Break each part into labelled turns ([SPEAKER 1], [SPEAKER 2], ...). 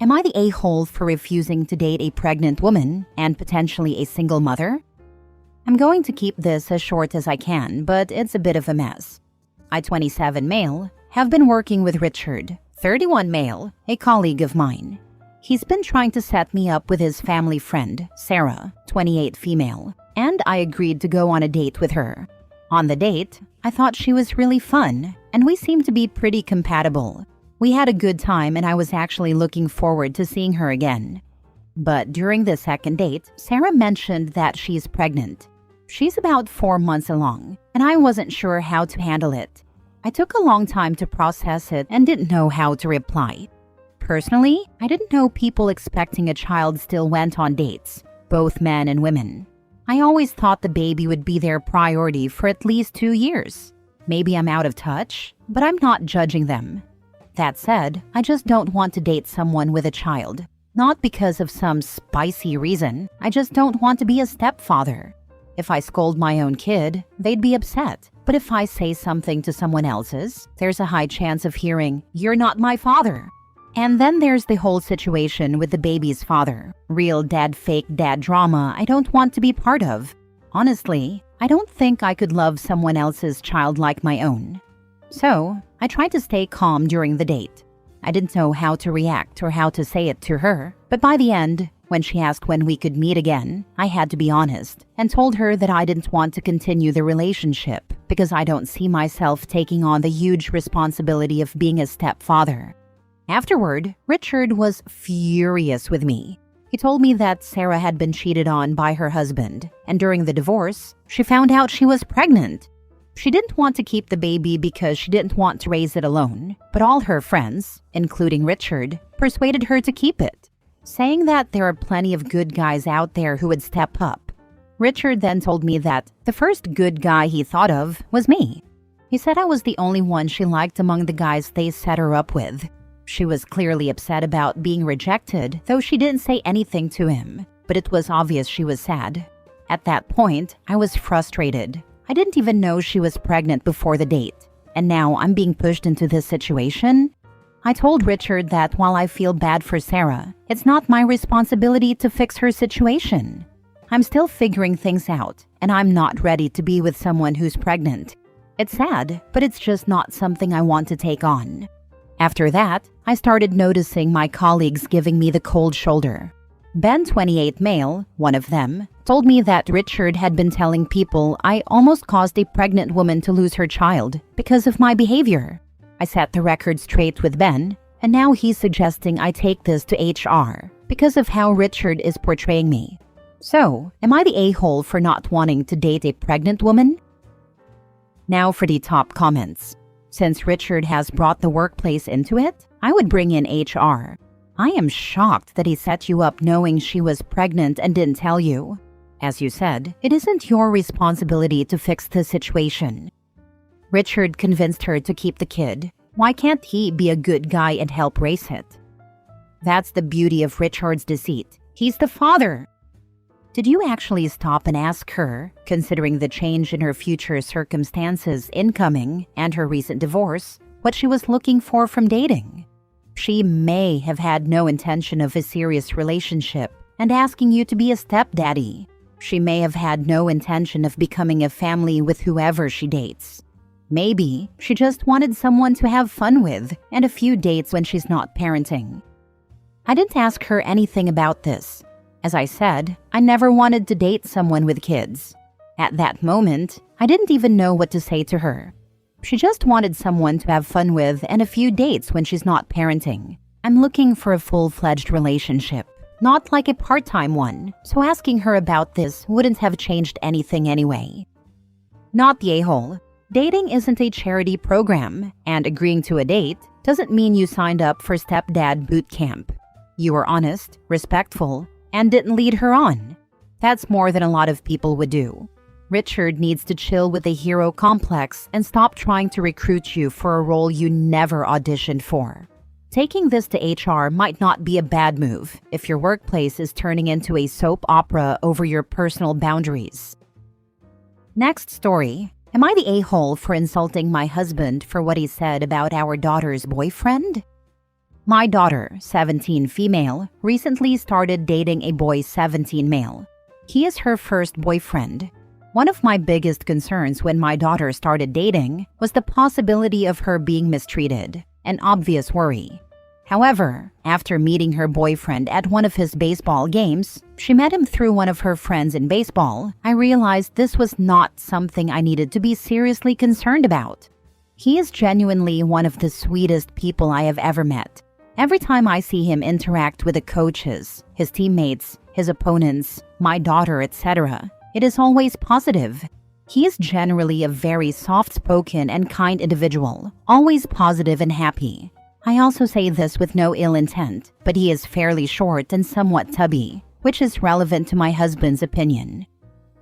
[SPEAKER 1] Am I the a-hole for refusing to date a pregnant woman and potentially a single mother? I'm going to keep this as short as I can, but it's a bit of a mess. I, 27 male, have been working with Richard, 31 male, a colleague of mine. He's been trying to set me up with his family friend, Sarah, 28 female, and I agreed to go on a date with her. On the date, I thought she was really fun, and we seemed to be pretty compatible. We had a good time and I was actually looking forward to seeing her again. But during the second date, Sarah mentioned that she's pregnant. She's about 4 months along, and I wasn't sure how to handle it. I took a long time to process it and didn't know how to reply. Personally, I didn't know people expecting a child still went on dates, both men and women. I always thought the baby would be their priority for at least 2 years. Maybe I'm out of touch, but I'm not judging them. That said, I just don't want to date someone with a child. Not because of some spicy reason, I just don't want to be a stepfather. If I scold my own kid, they'd be upset. But if I say something to someone else's, there's a high chance of hearing, "You're not my father." And then there's the whole situation with the baby's father. Real dad, fake dad drama I don't want to be part of. Honestly, I don't think I could love someone else's child like my own. So, I tried to stay calm during the date. I didn't know how to react or how to say it to her, but by the end, when she asked when we could meet again, I had to be honest and told her that I didn't want to continue the relationship because I don't see myself taking on the huge responsibility of being a stepfather. Afterward, Richard was furious with me. He told me that Sarah had been cheated on by her husband, and during the divorce, she found out she was pregnant. She didn't want to keep the baby because she didn't want to raise it alone, but all her friends, including Richard, persuaded her to keep it, saying that there are plenty of good guys out there who would step up. Richard then told me that the first good guy he thought of was me. He said I was the only one she liked among the guys they set her up with. She was clearly upset about being rejected, though she didn't say anything to him, but it was obvious she was sad. At that point, I was frustrated. I didn't even know she was pregnant before the date, and now I'm being pushed into this situation? I told Richard that while I feel bad for Sarah, it's not my responsibility to fix her situation. I'm still figuring things out, and I'm not ready to be with someone who's pregnant. It's sad, but it's just not something I want to take on. After that, I started noticing my colleagues giving me the cold shoulder. Ben, 28 male, one of them, told me that Richard had been telling people I almost caused a pregnant woman to lose her child because of my behavior. I set the record straight with Ben, and now he's suggesting I take this to HR because of how Richard is portraying me. So, am I the a-hole for not wanting to date a pregnant woman? Now for the top comments. Since Richard has brought the workplace into it, I would bring in HR. I am shocked that he set you up knowing she was pregnant and didn't tell you. As you said, it isn't your responsibility to fix the situation. Richard convinced her to keep the kid. Why can't he be a good guy and help raise it? That's the beauty of Richard's deceit. He's the father. Did you actually stop and ask her, considering the change in her future circumstances, incoming, and her recent divorce, what she was looking for from dating? She may have had no intention of a serious relationship and asking you to be a stepdaddy. She may have had no intention of becoming a family with whoever she dates. Maybe she just wanted someone to have fun with and a few dates when she's not parenting. I didn't ask her anything about this. As I said, I never wanted to date someone with kids. At that moment, I didn't even know what to say to her. She just wanted someone to have fun with and a few dates when she's not parenting. I'm looking for a full-fledged relationship, not like a part-time one, so asking her about this wouldn't have changed anything anyway. Not the a-hole. Dating isn't a charity program, and agreeing to a date doesn't mean you signed up for stepdad boot camp. You were honest, respectful, and didn't lead her on. That's more than a lot of people would do. Richard needs to chill with the hero complex and stop trying to recruit you for a role you never auditioned for. Taking this to HR might not be a bad move if your workplace is turning into a soap opera over your personal boundaries. Next story. Am I the a-hole for insulting my husband for what he said about our daughter's boyfriend? My daughter, 17 female, recently started dating a boy 17 male. He is her first boyfriend. One of my biggest concerns when my daughter started dating was the possibility of her being mistreated, an obvious worry. However, after meeting her boyfriend at one of his baseball games, she met him through one of her friends in baseball, I realized this was not something I needed to be seriously concerned about. He is genuinely one of the sweetest people I have ever met. Every time I see him interact with the coaches, his teammates, his opponents, my daughter, etc., it is always positive. He is generally a very soft-spoken and kind individual, always positive and happy. I also say this with no ill intent, but he is fairly short and somewhat tubby, which is relevant to my husband's opinion.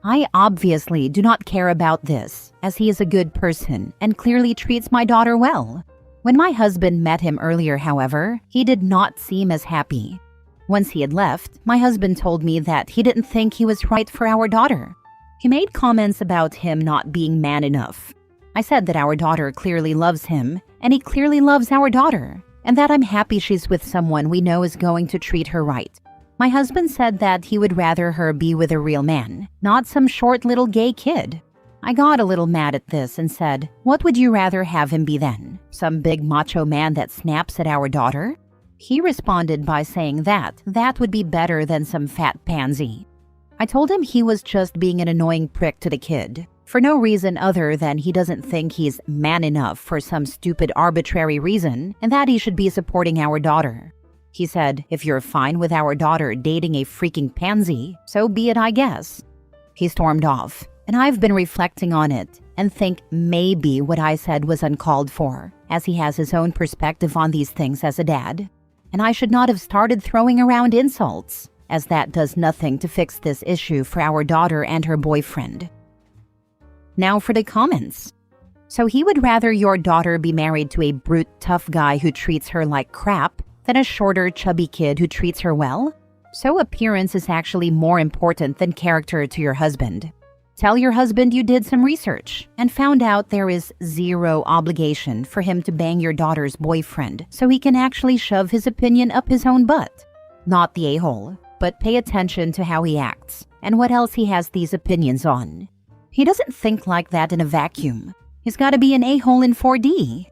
[SPEAKER 1] I obviously do not care about this, as he is a good person and clearly treats my daughter well. When my husband met him earlier, however, he did not seem as happy. Once he had left, my husband told me that he didn't think he was right for our daughter. He made comments about him not being man enough. I said that our daughter clearly loves him, and he clearly loves our daughter, and that I'm happy she's with someone we know is going to treat her right. My husband said that he would rather her be with a real man, not some short little gay kid. I got a little mad at this and said, "What would you rather have him be then? Some big macho man that snaps at our daughter?" He responded by saying that would be better than some fat pansy. I told him he was just being an annoying prick to the kid, for no reason other than he doesn't think he's man enough for some stupid arbitrary reason, and that he should be supporting our daughter. He said, "If you're fine with our daughter dating a freaking pansy, so be it, I guess." He stormed off, and I've been reflecting on it and think maybe what I said was uncalled for, as he has his own perspective on these things as a dad. And I should not have started throwing around insults, as that does nothing to fix this issue for our daughter and her boyfriend. Now for the comments. So he would rather your daughter be married to a brute tough guy who treats her like crap than a shorter chubby kid who treats her well? So appearance is actually more important than character to your husband. Tell your husband you did some research and found out there is zero obligation for him to bang your daughter's boyfriend so he can actually shove his opinion up his own butt. Not the a-hole, but pay attention to how he acts and what else he has these opinions on. He doesn't think like that in a vacuum. He's got to be an a-hole in 4D.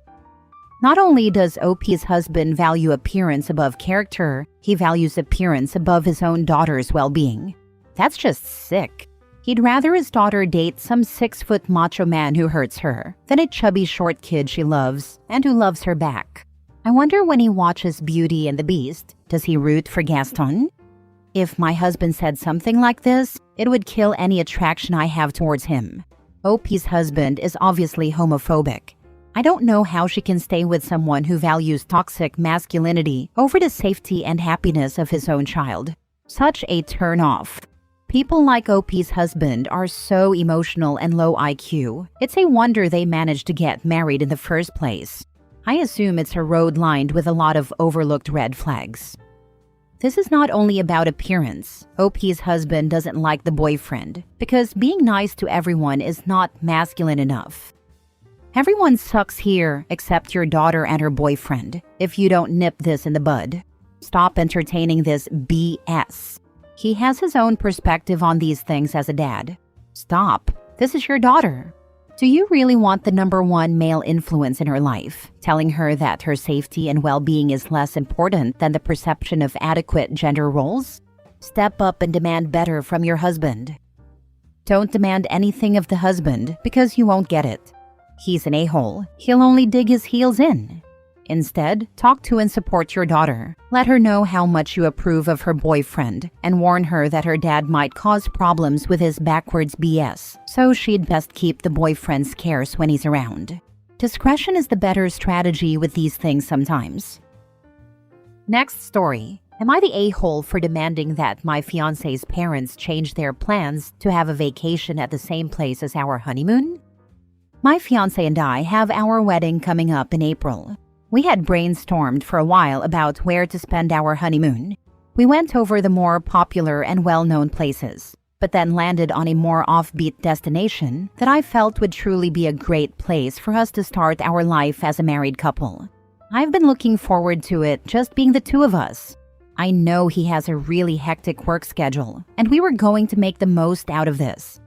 [SPEAKER 1] Not only does OP's husband value appearance above character, he values appearance above his own daughter's well-being. That's just sick. He'd rather his daughter date some 6-foot macho man who hurts her than a chubby short kid she loves and who loves her back. I wonder when he watches Beauty and the Beast, does he root for Gaston? If my husband said something like this, it would kill any attraction I have towards him. OP's husband is obviously homophobic. I don't know how she can stay with someone who values toxic masculinity over the safety and happiness of his own child. Such a turn-off. People like OP's husband are so emotional and low IQ. It's a wonder they managed to get married in the first place. I assume it's a road lined with a lot of overlooked red flags. This is not only about appearance. OP's husband doesn't like the boyfriend because being nice to everyone is not masculine enough. Everyone sucks here except your daughter and her boyfriend if you don't nip this in the bud. Stop entertaining this BS. He has his own perspective on these things as a dad. Stop. This is your daughter. Do you really want the #1 male influence in her life, telling her that her safety and well-being is less important than the perception of adequate gender roles? Step up and demand better from your husband. Don't demand anything of the husband because you won't get it. He's an a-hole. He'll only dig his heels in. Instead, talk to and support your daughter. Let her know how much you approve of her boyfriend and warn her that her dad might cause problems with his backwards BS, so she'd best keep the boyfriend scarce when he's around. Discretion is the better strategy with these things sometimes. Next story. Am I the a-hole for demanding that my fiancé's parents change their plans to have a vacation at the same place as our honeymoon? My fiancé and I have our wedding coming up in April. We had brainstormed for a while about where to spend our honeymoon. We went over the more popular and well-known places, but then landed on a more offbeat destination that I felt would truly be a great place for us to start our life as a married couple. I've been looking forward to it just being the two of us. I know he has a really hectic work schedule, and we were going to make the most out of this.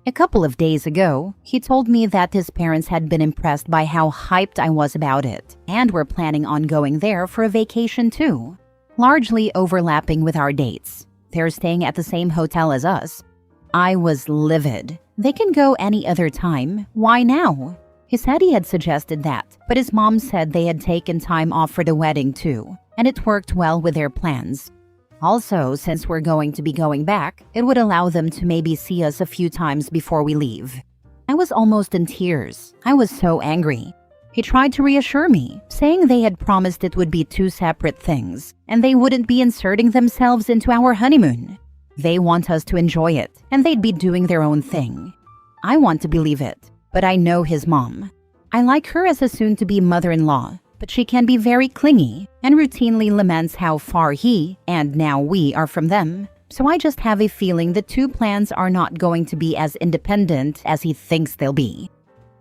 [SPEAKER 1] A couple of days ago, he told me that his parents had been impressed by how hyped I was about it, and were planning on going there for a vacation too, largely overlapping with our dates. They're staying at the same hotel as us. I was livid. They can go any other time. Why now? He said he had suggested that, but his mom said they had taken time off for the wedding too, and it worked well with their plans. Also, since we're going to be going back, it would allow them to maybe see us a few times before we leave. I was almost in tears. I was so angry. He tried to reassure me, saying they had promised it would be two separate things, and they wouldn't be inserting themselves into our honeymoon. They want us to enjoy it, and they'd be doing their own thing. I want to believe it, but I know his mom. I like her as a soon-to-be mother-in-law, but she can be very clingy and routinely laments how far he, and now we, are from them. So I just have a feeling the two plans are not going to be as independent as he thinks they'll be.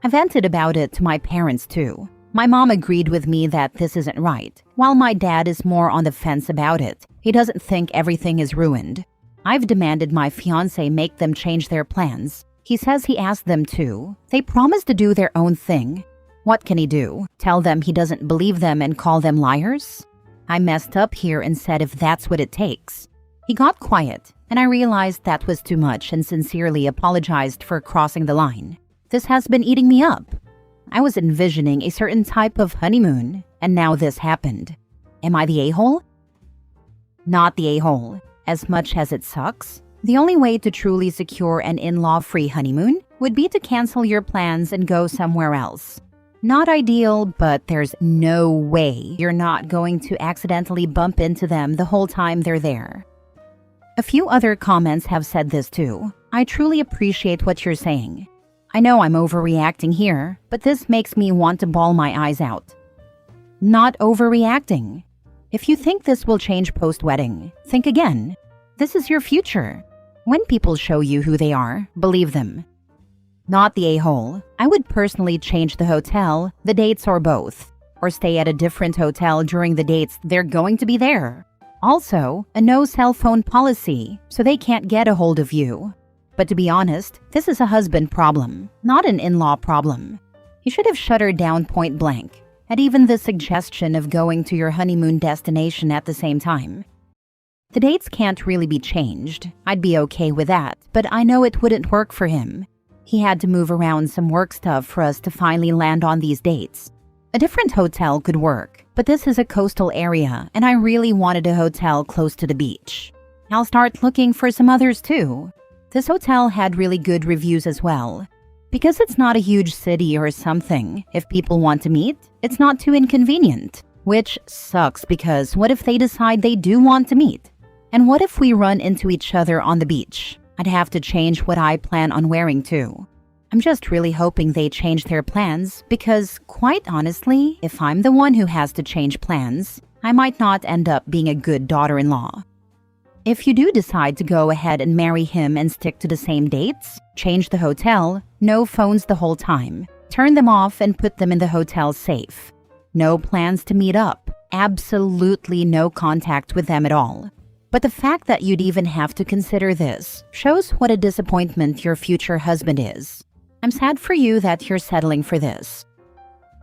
[SPEAKER 1] I vented about it to my parents too. My mom agreed with me that this isn't right, while my dad is more on the fence about it. He doesn't think everything is ruined. I've demanded my fiancé make them change their plans. He says he asked them to. They promised to do their own thing. What can he do? Tell them he doesn't believe them and call them liars? I messed up here and said if that's what it takes. He got quiet, and I realized that was too much and sincerely apologized for crossing the line. This has been eating me up. I was envisioning a certain type of honeymoon, and now this happened. Am I the a-hole? Not the a-hole. As much as it sucks, the only way to truly secure an in-law-free honeymoon would be to cancel your plans and go somewhere else. Not ideal, but there's no way you're not going to accidentally bump into them the whole time they're there. A few other comments have said this too. I truly appreciate what you're saying. I know I'm overreacting here, but this makes me want to bawl my eyes out. Not overreacting. If you think this will change post-wedding, think again. This is your future. When people show you who they are, believe them. Not the a-hole. I would personally change the hotel, the dates, or both. Or stay at a different hotel during the dates they're going to be there. Also, a no cell phone policy, so they can't get a hold of you. But to be honest, this is a husband problem, not an in-law problem. You should have shut her down point blank, and even the suggestion of going to your honeymoon destination at the same time. The dates can't really be changed. I'd be okay with that, but I know it wouldn't work for him. He had to move around some work stuff for us to finally land on these dates. A different hotel could work, but this is a coastal area, and I really wanted a hotel close to the beach. I'll start looking for some others too. This hotel had really good reviews as well. Because it's not a huge city or something, if people want to meet, it's not too inconvenient. Which sucks because what if they decide they do want to meet? And what if we run into each other on the beach? I'd have to change what I plan on wearing too. I'm just really hoping they change their plans because, quite honestly, if I'm the one who has to change plans, I might not end up being a good daughter-in-law. If you do decide to go ahead and marry him and stick to the same dates, change the hotel, no phones the whole time, turn them off and put them in the hotel safe. No plans to meet up, absolutely no contact with them at all. But the fact that you'd even have to consider this shows what a disappointment your future husband is. I'm sad for you that you're settling for this.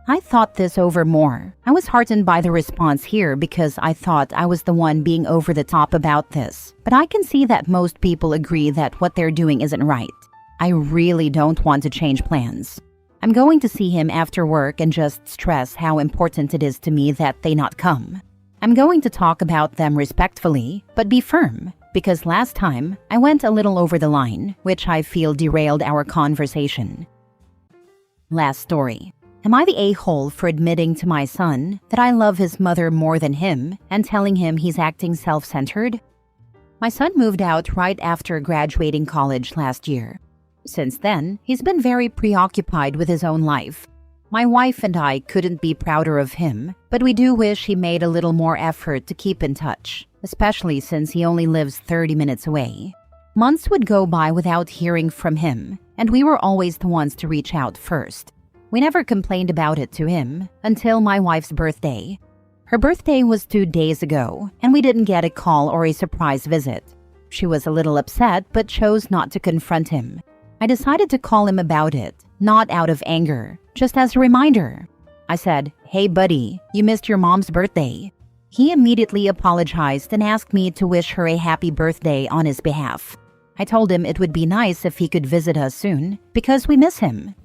[SPEAKER 1] I thought this over more. I was heartened by the response here because I thought I was the one being over the top about this. But I can see that most people agree that what they're doing isn't right. I really don't want to change plans. I'm going to see him after work and just stress how important it is to me that they not come. I'm going to talk about them respectfully, but be firm, because last time I went a little over the line, which I feel derailed our conversation. Last story. Am I the a-hole for admitting to my son that I love his mother more than him and telling him he's acting self-centered? My son moved out right after graduating college last year. Since then, he's been very preoccupied with his own life. My wife and I couldn't be prouder of him, but we do wish he made a little more effort to keep in touch, especially since he only lives 30 minutes away. Months would go by without hearing from him, and we were always the ones to reach out first. We never complained about it to him until my wife's birthday. Her birthday was 2 days ago, and we didn't get a call or a surprise visit. She was a little upset but chose not to confront him. I decided to call him about it, not out of anger, just as a reminder. I said, "Hey buddy, you missed your mom's birthday." He immediately apologized and asked me to wish her a happy birthday on his behalf. I told him it would be nice if he could visit us soon because we miss him.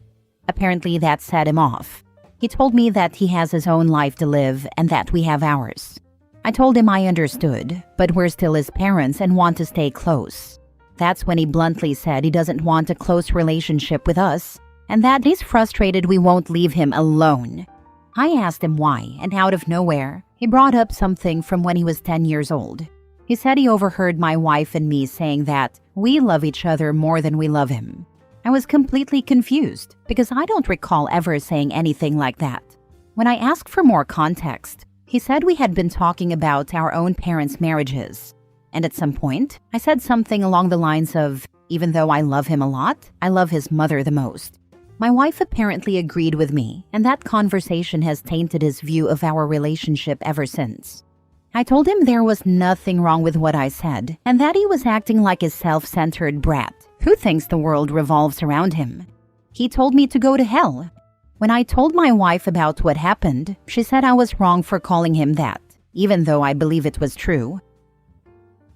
[SPEAKER 1] Apparently that set him off. He told me that he has his own life to live and that we have ours. I told him I understood, but we're still his parents and want to stay close. That's when he bluntly said he doesn't want a close relationship with us and that he's frustrated we won't leave him alone. I asked him why, and out of nowhere, he brought up something from when he was 10 years old. He said he overheard my wife and me saying that we love each other more than we love him. I was completely confused because I don't recall ever saying anything like that. When I asked for more context, he said we had been talking about our own parents' marriages. And at some point, I said something along the lines of, even though I love him a lot, I love his mother the most. My wife apparently agreed with me, and that conversation has tainted his view of our relationship ever since. I told him there was nothing wrong with what I said, and that he was acting like a self-centered brat who thinks the world revolves around him. He told me to go to hell. When I told my wife about what happened, she said I was wrong for calling him that, even though I believe it was true.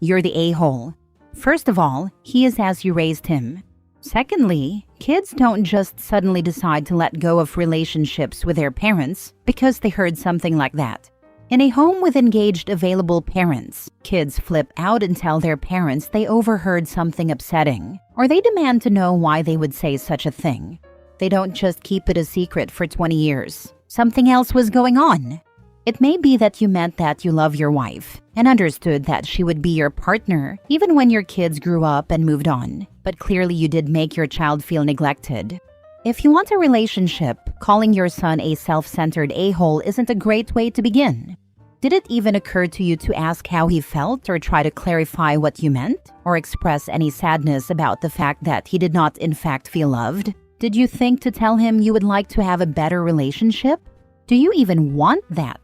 [SPEAKER 1] You're the a-hole. First of all, he is as you raised him. Secondly, kids don't just suddenly decide to let go of relationships with their parents because they heard something like that. In a home with engaged available parents, kids flip out and tell their parents they overheard something upsetting, or they demand to know why they would say such a thing. They don't just keep it a secret for 20 years. Something else was going on. It may be that you meant that you love your wife and understood that she would be your partner even when your kids grew up and moved on, but clearly you did make your child feel neglected. If you want a relationship, calling your son a self-centered a-hole isn't a great way to begin. Did it even occur to you to ask how he felt or try to clarify what you meant, or express any sadness about the fact that he did not in fact feel loved? Did you think to tell him you would like to have a better relationship? Do you even want that?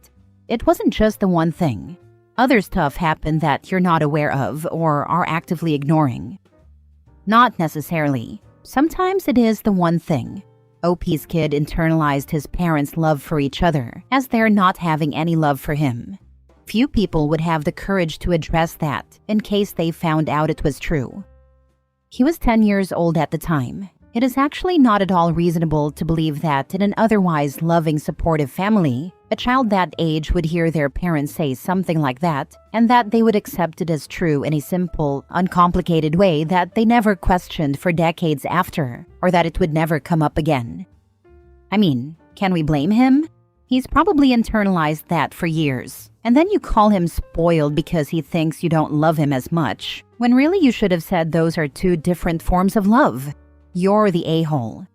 [SPEAKER 1] It wasn't just the one thing. Other stuff happened that you're not aware of or are actively ignoring. Not necessarily. Sometimes it is the one thing. OP's kid internalized his parents' love for each other, as they're not having any love for him. Few people would have the courage to address that in case they found out it was true. He was 10 years old at the time. It is actually not at all reasonable to believe that in an otherwise loving, supportive family, a child that age would hear their parents say something like that, and that they would accept it as true in a simple, uncomplicated way that they never questioned for decades after, or that it would never come up again. I mean, can we blame him? He's probably internalized that for years, and then you call him spoiled because he thinks you don't love him as much, when really you should have said those are two different forms of love. You're the a-hole.